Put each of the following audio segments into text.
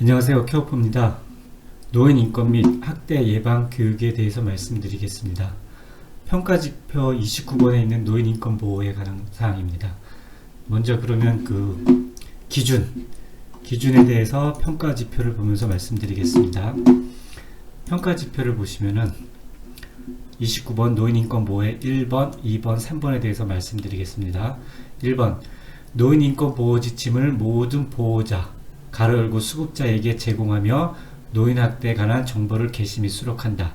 안녕하세요. 케어포입니다. 노인 인권 및 학대 예방 교육에 대해서 말씀드리겠습니다. 평가지표 29번에 있는 노인 인권 보호에 관한 사항입니다. 먼저 그러면 그 기준에 대해서 평가지표를 보면서 말씀드리겠습니다. 평가지표를 보시면은 29번 노인 인권 보호의 1번, 2번, 3번에 대해서 말씀드리겠습니다. 1번 노인 인권 보호 지침을 모든 보호자 가로 열고 수급자에게 제공하며 노인 학대에 관한 정보를 게시 및 수록한다.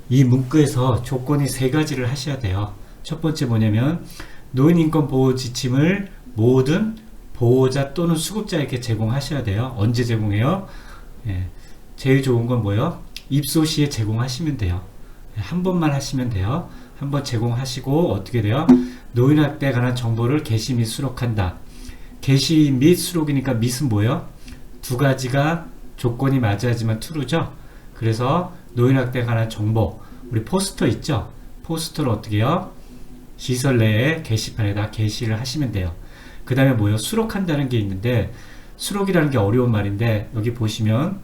이 문구에서 조건이 세 가지를 하셔야 돼요. 첫 번째 뭐냐면 노인 인권 보호 지침을 모든 보호자 또는 수급자에게 제공하셔야 돼요. 언제 제공해요? 제일 좋은 건 뭐예요? 입소 시에 제공하시면 돼요. 한 번만 하시면 돼요. 한 번 제공하시고 어떻게 돼요? 노인 학대에 관한 정보를 게시 및 수록한다. 게시 및 수록이니까 및은 뭐예요? 두 가지가 조건이 맞아야지만 true죠. 그래서 노인학대에 관한 정보, 우리 포스터 있죠? 포스터를 어떻게 해요? 시설 내에 게시판에다 게시를 하시면 돼요. 그 다음에 뭐예요? 수록한다는 게 있는데, 수록이라는 게 어려운 말인데, 여기 보시면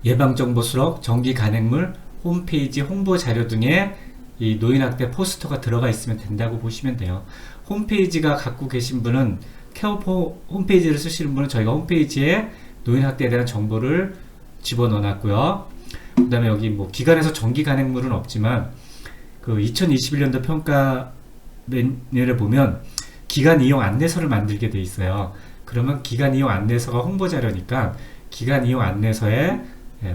예방정보 수록, 정기 간행물, 홈페이지 홍보 자료 등에 이 노인학대 포스터가 들어가 있으면 된다고 보시면 돼요. 홈페이지가 갖고 계신 분은 케어포 홈페이지를 쓰시는 분은 저희가 홈페이지에 노인학대에 대한 정보를 집어넣어 놨고요. 그 다음에 여기 뭐 기관에서 정기 간행물은 없지만 그 2021년도 평가 메뉴를 보면 기관 이용 안내서를 만들게 돼 있어요. 그러면 기관 이용 안내서가 홍보 자료니까 기관 이용 안내서에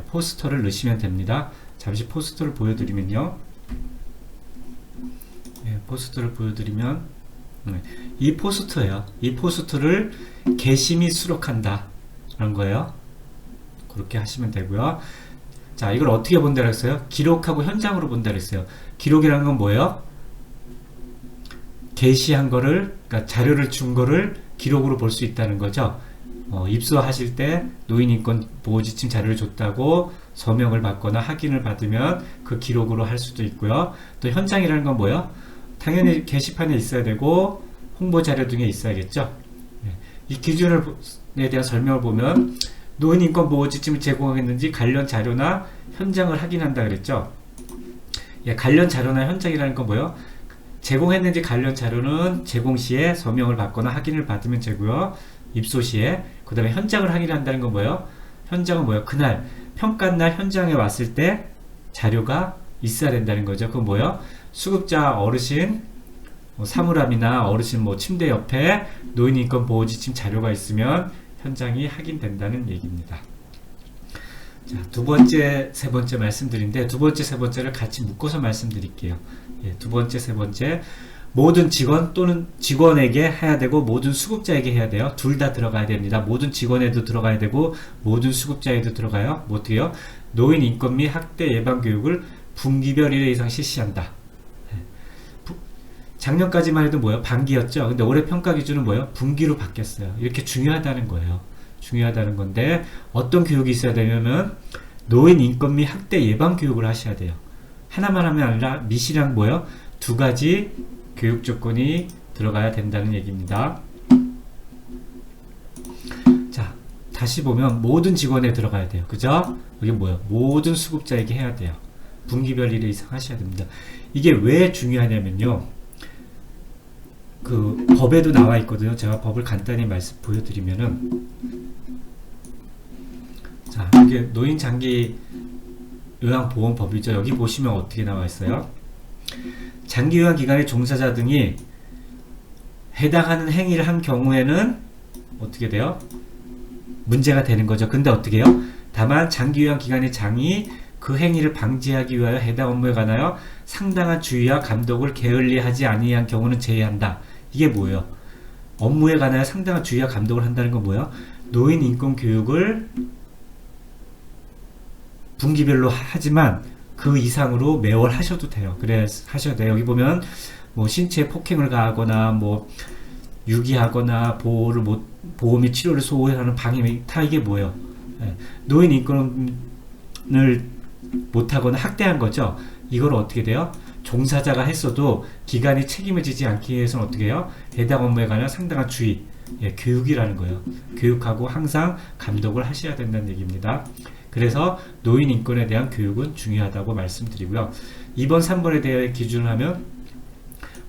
포스터를 넣으시면 됩니다. 잠시 포스터를 보여드리면요. 포스터를 보여드리면 이 포스터예요. 이 포스터를 게시 및 수록한다 라는 거예요. 그렇게 하시면 되고요. 자, 이걸 어떻게 본다 그랬어요? 기록하고 현장으로 본다 그랬어요. 기록이라는 건 뭐예요? 게시한 거를, 그러니까 자료를 준 거를 기록으로 볼 수 있다는 거죠. 입소하실 때 노인인권 보호지침 자료를 줬다고 서명을 받거나 확인을 받으면 그 기록으로 할 수도 있고요. 또 현장이라는 건 뭐예요? 당연히 게시판에 있어야 되고 홍보 자료 등에 있어야겠죠. 이 기준에 대한 설명을 보면 노인인권 보호 지침을 제공하겠는지 관련 자료나 현장을 확인한다 그랬죠. 관련 자료나 현장이라는 건 뭐예요? 제공했는지 관련 자료는 제공 시에 서명을 받거나 확인을 받으면 되고요. 입소 시에. 그 다음에 현장을 확인한다는 건 뭐예요? 현장은 뭐예요? 그날 평가날 현장에 왔을 때 자료가 있어야 된다는 거죠. 그건 뭐예요? 수급자 어르신 사물함이나 어르신 침대 옆에 노인인권 보호지침 자료가 있으면 현장이 확인된다는 얘기입니다. 자, 두 번째, 세 번째 말씀드린데 두 번째, 세 번째를 같이 묶어서 말씀드릴게요. 두 번째, 세 번째 모든 직원 또는 직원에게 해야 되고 모든 수급자에게 해야 돼요. 둘 다 들어가야 됩니다. 모든 직원에도 들어가야 되고 모든 수급자에도 들어가요. 뭐 어떻게 해요? 노인 인권 및 학대 예방 교육을 분기별 1회 이상 실시한다. 작년까지만 해도 뭐예요? 반기였죠. 근데 올해 평가 기준은 뭐예요? 분기로 바뀌었어요. 이렇게 중요하다는 거예요. 중요하다는 건데 어떤 교육이 있어야 되냐면 노인 인권 및 학대 예방 교육을 하셔야 돼요. 하나만 하면 아니라 밋이랑 뭐예요? 두 가지 교육 조건이 들어가야 된다는 얘기입니다. 자, 다시 보면 모든 직원에 들어가야 돼요. 그죠? 이게 뭐예요? 모든 수급자에게 해야 돼요. 분기별 1회 이상 하셔야 됩니다. 이게 왜 중요하냐면요. 그 법에도 나와 있거든요. 제가 법을 간단히 보여드리면은 자, 이게 노인 장기 요양보험법이죠. 여기 보시면 어떻게 나와 있어요? 장기 요양 기관의 종사자 등이 해당하는 행위를 한 경우에는 어떻게 돼요? 문제가 되는 거죠. 근데 어떻게 해요? 다만 장기 요양 기관의 장이 그 행위를 방지하기 위하여 해당 업무에 관하여 상당한 주의와 감독을 게을리하지 아니한 경우는 제외한다. 이게 뭐예요? 업무에 관하여 상당한 주의와 감독을 한다는 건 뭐예요? 노인 인권 교육을 분기별로 하지만 그 이상으로 매월 하셔도 돼요. 그래 하셔도 돼요. 여기 보면 신체 폭행을 가하거나 유기하거나 보호 및 치료를 소홀하는 방해 다 이게 뭐예요? 노인 인권을 못하거나 학대한 거죠. 이걸 어떻게 돼요? 종사자가 했어도 기관이 책임을 지지 않기 위해서는 어떻게 해요? 해당 업무에 관한 상당한 주의, 예, 교육이라는 거예요. 교육하고 항상 감독을 하셔야 된다는 얘기입니다. 그래서 노인 인권에 대한 교육은 중요하다고 말씀드리고요. 2번, 3번에 대해 기준을 하면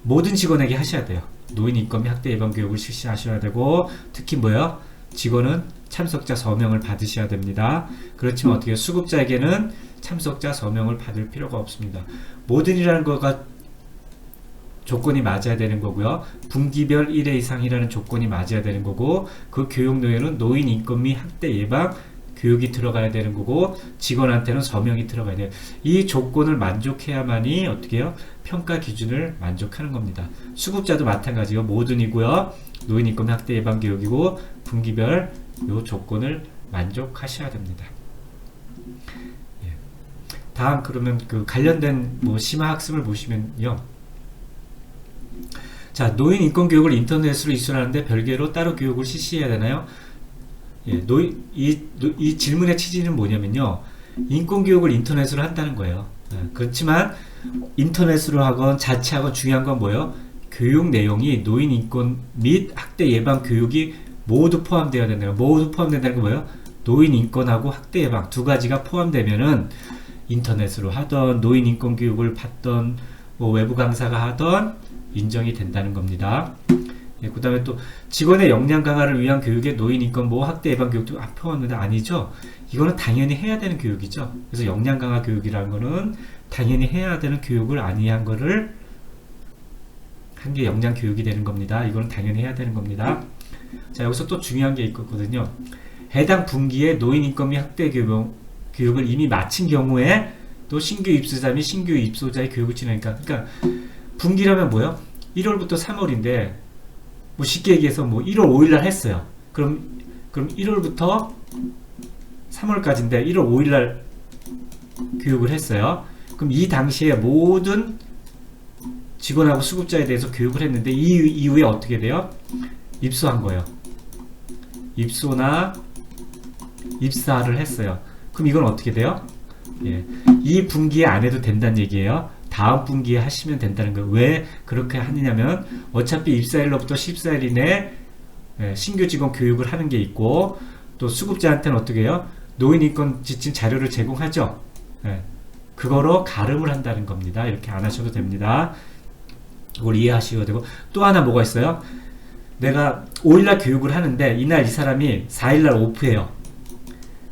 모든 직원에게 하셔야 돼요. 노인 인권 및 학대 예방 교육을 실시하셔야 되고, 특히 뭐예요? 직원은 참석자 서명을 받으셔야 됩니다. 그렇지만 어떻게 해요? 수급자에게는 참석자 서명을 받을 필요가 없습니다. 모든이라는 거가 조건이 맞아야 되는 거고요. 분기별 1회 이상이라는 조건이 맞아야 되는 거고, 그 교육 내에는 노인 인권 및 학대 예방 교육이 들어가야 되는 거고, 직원한테는 서명이 들어가야 돼요. 이 조건을 만족해야만이 어떻게 해요? 평가 기준을 만족하는 겁니다. 수급자도 마찬가지요. 모든이고요. 노인 인권 및 학대 예방 교육이고, 분기별 요 조건을 만족하셔야 됩니다. 예. 다음 그러면 그 관련된 뭐 심화 학습을 보시면요. 자, 노인 인권 교육을 인터넷으로 이수하는데 별개로 따로 교육을 실시해야 되나요? 예, 이 질문의 취지는 뭐냐면요. 인권 교육을 인터넷으로 한다는 거예요. 예, 그렇지만 인터넷으로 하건 자체하건 중요한 건 뭐예요? 교육 내용이 노인 인권 및 학대 예방 교육이 모두 포함되어야 된다는 거예요. 모두 포함된다는 건 뭐예요? 노인 인권하고 학대 예방 두 가지가 포함되면은 인터넷으로 하던 노인 인권 교육을 받던 뭐 외부 강사가 하던 인정이 된다는 겁니다. 예, 그 다음에 또 직원의 역량 강화를 위한 교육에 노인 인권 보호 학대 예방 교육도 포함되는데 아니죠. 이거는 당연히 해야 되는 교육이죠. 그래서 역량 강화 교육이라는 거는 당연히 해야 되는 교육을 아니한 거를 한 게 역량 교육이 되는 겁니다. 이거는 당연히 해야 되는 겁니다. 자, 여기서 또 중요한 게 있거든요. 해당 분기에 노인 인권 및 학대 교육을 이미 마친 경우에 또 신규 입수자 및 신규 입소자의 교육을 진행하니까, 그러니까 분기라면 뭐요? 1월부터 3월인데 뭐 쉽게 얘기해서 뭐 1월 5일날 했어요. 그럼 1월부터 3월까지인데 1월 5일날 교육을 했어요. 그럼 이 당시에 모든 직원하고 수급자에 대해서 교육을 했는데 이 이후에 어떻게 돼요? 입소한 거예요. 입소나 입사를 했어요. 그럼 이건 어떻게 돼요? 예, 이 분기에 안 해도 된다는 얘기예요. 다음 분기에 하시면 된다는 거예요. 왜 그렇게 하느냐면 어차피 입사일로부터 14일 이내에 신규 직원 교육을 하는 게 있고, 또 수급자한테는 어떻게 해요? 노인인권 지침 자료를 제공하죠. 그거로 가름을 한다는 겁니다. 이렇게 안 하셔도 됩니다. 이걸 이해하셔야 되고, 또 하나 뭐가 있어요? 내가 5일날 교육을 하는데 이날 이 사람이 4일날 오프해요.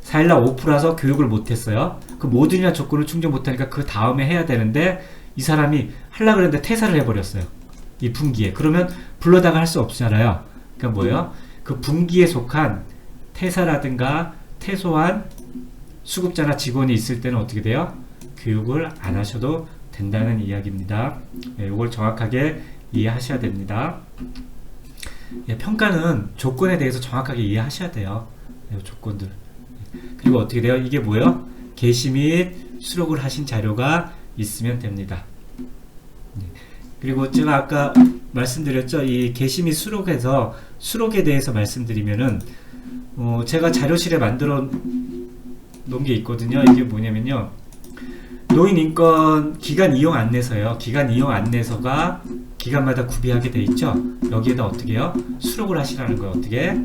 4일날 오프라서 교육을 못했어요. 그 모든이나 조건을 충족 못하니까 그 다음에 해야 되는데 이 사람이 하려고 그랬는데 퇴사를 해버렸어요. 이 분기에. 그러면 불러다가 할 수 없잖아요. 그러니까 뭐예요? 그 분기에 속한 퇴사라든가 퇴소한 수급자나 직원이 있을 때는 어떻게 돼요? 교육을 안 하셔도 된다는 이야기입니다. 네, 이걸 정확하게 이해하셔야 됩니다. 예, 평가는 조건에 대해서 정확하게 이해하셔야 돼요. 네, 조건들. 그리고 어떻게 돼요? 이게 뭐예요? 게시 및 수록을 하신 자료가 있으면 됩니다. 네. 그리고 제가 아까 말씀드렸죠? 이 게시 및 수록에서 수록에 대해서 말씀드리면은 제가 자료실에 만들어 놓은 게 있거든요. 이게 뭐냐면요. 노인 인권 기간 이용 안내서예요. 기간 이용 안내서가 기간마다 구비하게 돼 있죠. 여기에다 어떻게 해요? 수록을 하시라는 거예요. 어떻게?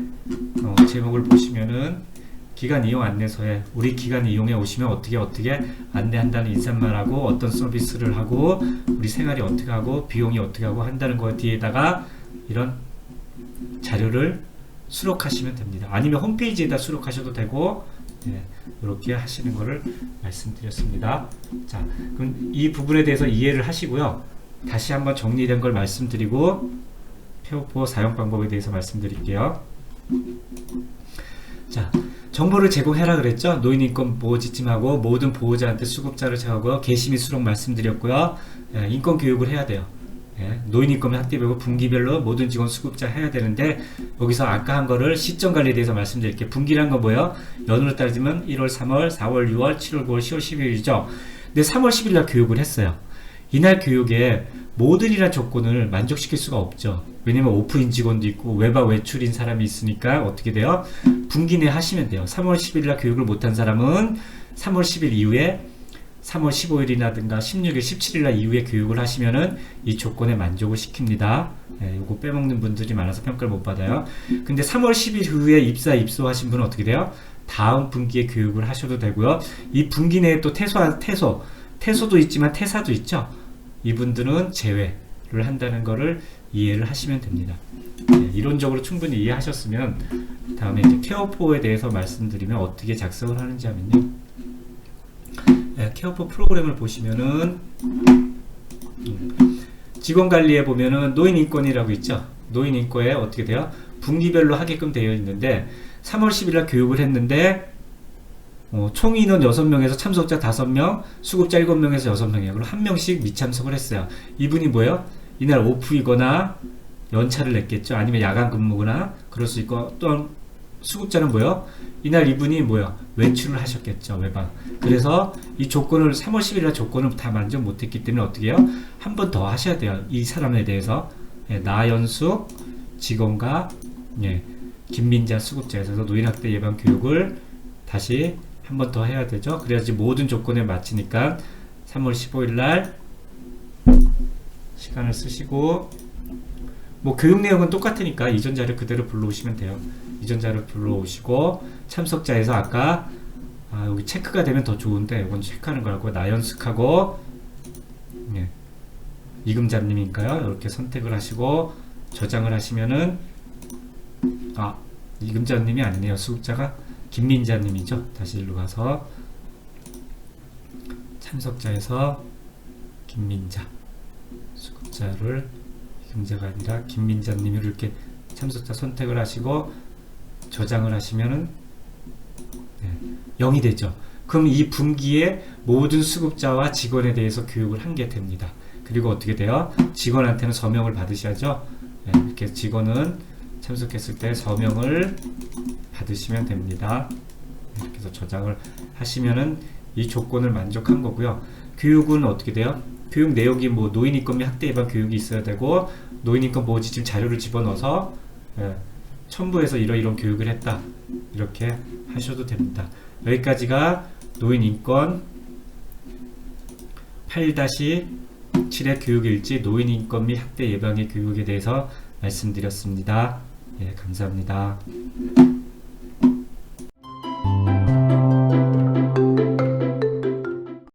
제목을 보시면은 기간 이용 안내서에 우리 기간 이용해 오시면 어떻게 안내한다는 인사말하고 어떤 서비스를 하고 우리 생활이 어떻게 하고 비용이 어떻게 하고 한다는 거 뒤에다가 이런 자료를 수록하시면 됩니다. 아니면 홈페이지에다 수록하셔도 되고, 네, 이렇게 하시는 거를 말씀드렸습니다. 자, 그럼 이 부분에 대해서 이해를 하시고요. 다시 한번 정리된 걸 말씀드리고 페어포 사용 방법에 대해서 말씀드릴게요. 자, 정보를 제공해라 그랬죠. 노인인권 보호 지침하고 모든 보호자한테 수급자를 제하고요. 게시 및 수록 말씀드렸고요. 예, 인권 교육을 해야 돼요. 예, 노인인권 학대별로 분기별로 모든 직원 수급자 해야 되는데, 여기서 아까 한 거를 시점 관리에 대해서 말씀드릴게요. 분기란 건 뭐예요? 연으로 따지면 1월, 3월, 4월, 6월, 7월, 9월, 10월, 11일이죠. 근데 3월 10일 날 교육을 했어요. 이날 교육에 모든이라는 조건을 만족시킬 수가 없죠. 왜냐면 오프인 직원도 있고 외박 외출인 사람이 있으니까 어떻게 돼요? 분기 내 하시면 돼요. 3월 10일 날 교육을 못한 사람은 3월 10일 이후에 3월 15일이라든가 16일, 17일날 이후에 교육을 하시면은 이 조건에 만족을 시킵니다. 요거 빼먹는 분들이 많아서 평가를 못 받아요. 근데 3월 10일 후에 입소하신 분은 어떻게 돼요? 다음 분기에 교육을 하셔도 되고요. 이 분기 내에 또 퇴소도 있지만 퇴사도 있죠. 이분들은 제외를 한다는 거를 이해를 하시면 됩니다. 이론적으로 충분히 이해하셨으면 다음에 이제 케어4에 대해서 말씀드리면 어떻게 작성을 하는지 하면요. 케어4 프로그램을 보시면은 직원관리에 보면은 노인인권이라고 있죠. 노인인권에 어떻게 돼요? 분기별로 하게끔 되어 있는데 3월 10일날 교육을 했는데 총 인원 6명에서 참석자 5명, 수급자 7명에서 6명이에요. 그럼 1명씩 미참석을 했어요. 이분이 뭐예요? 이날 오프이거나 연차를 냈겠죠. 아니면 야간 근무거나 그럴 수 있고, 또한 수급자는 뭐예요? 이날 이분이 뭐예요? 외출을 하셨겠죠. 외박. 그래서 이 조건을 3월 10일날 조건을 다 만족 못했기 때문에 어떻게 해요? 한 번 더 하셔야 돼요. 이 사람에 대해서 나연숙 직원과 김민자 수급자에서 노인학대 예방 교육을 다시 한 번 더 해야 되죠. 그래야지 모든 조건에 맞추니까 3월 15일날 시간을 쓰시고, 뭐 교육 내용은 똑같으니까 이전 자료 그대로 불러오시면 돼요. 이전 자료 불러오시고 참석자에서 아까 여기 체크가 되면 더 좋은데 이건 체크하는 거라고 나연숙하고 이금자님인가요? 이렇게 선택을 하시고 저장을 하시면은 이금자님이 아니네요. 수급자가 김민자님이죠. 다시 일로 가서 참석자에서 김민자 수급자를 이금자가 아니라 김민자님이 이렇게 참석자 선택을 하시고 저장을 하시면은 0이 되죠. 그럼 이 분기에 모든 수급자와 직원에 대해서 교육을 한 게 됩니다. 그리고 어떻게 돼요? 직원한테는 서명을 받으셔야죠. 이렇게 직원은 참석했을 때 서명을 받으시면 됩니다. 이렇게 해서 저장을 하시면은 이 조건을 만족한 거고요. 교육은 어떻게 돼요? 교육 내용이 뭐 노인인권 및 학대 예방 교육이 있어야 되고, 노인인권 보호 지침 자료를 집어넣어서 첨부해서 이런 교육을 했다, 이렇게 하셔도 됩니다. 여기까지가 노인인권 8-7의 교육일지 노인인권 및 학대 예방의 교육에 대해서 말씀드렸습니다. 감사합니다.